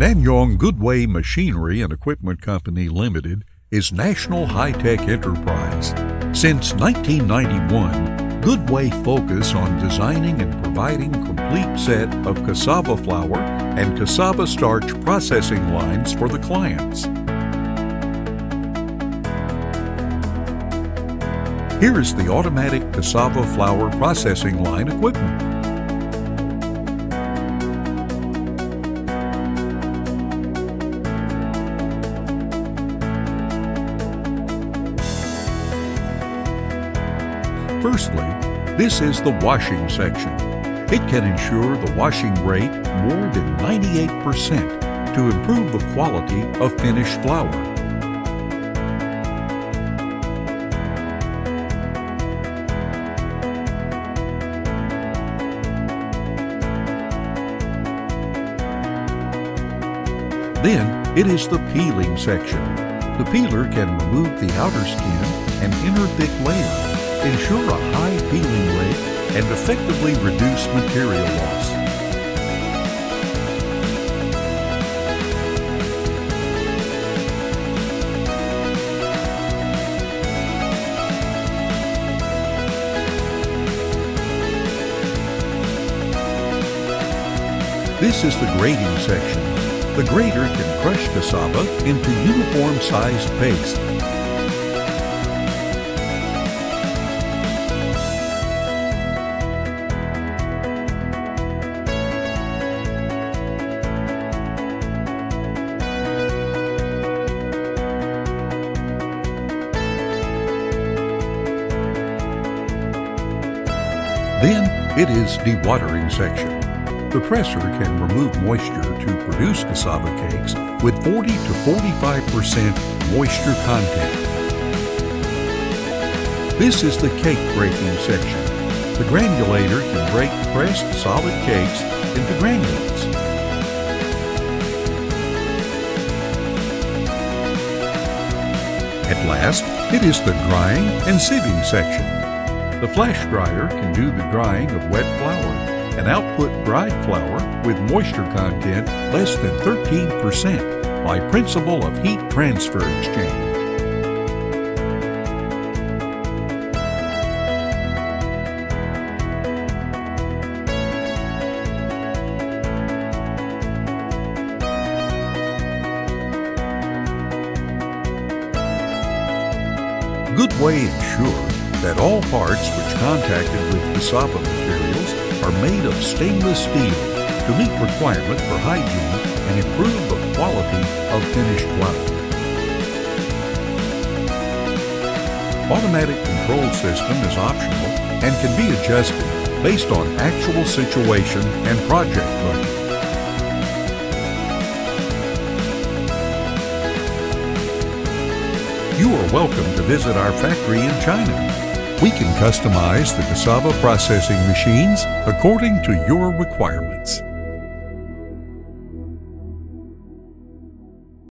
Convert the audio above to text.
Nanyong Goodway Machinery and Equipment Company Limited is National High-Tech Enterprise. Since 1991, Goodway focused on designing and providing a complete set of cassava flour and cassava starch processing lines for the clients. Here is the automatic cassava flour processing line equipment. Firstly, this is the washing section. It can ensure the washing rate more than 98% to improve the quality of finished flour. Then it is the peeling section. The peeler can remove the outer skin and inner thick layer, ensure a high peeling rate, and effectively reduce material loss. This is the grating section. The grater can crush cassava into uniform-sized paste. Then it is dewatering section. The presser can remove moisture to produce cassava cakes with 40 to 45% moisture content. This is the cake breaking section. The granulator can break pressed solid cakes into granulates. At last, it is the drying and sieving section. The flash dryer can do the drying of wet flour and output dried flour with moisture content less than 13% by principle of heat transfer exchange. Goodway ensures that all parts which contacted with cassava materials are made of stainless steel to meet requirement for hygiene and improve the quality of finished flour. Automatic control system is optional and can be adjusted based on actual situation and project budget. You are welcome to visit our factory in China. We can customize the cassava processing machines according to your requirements.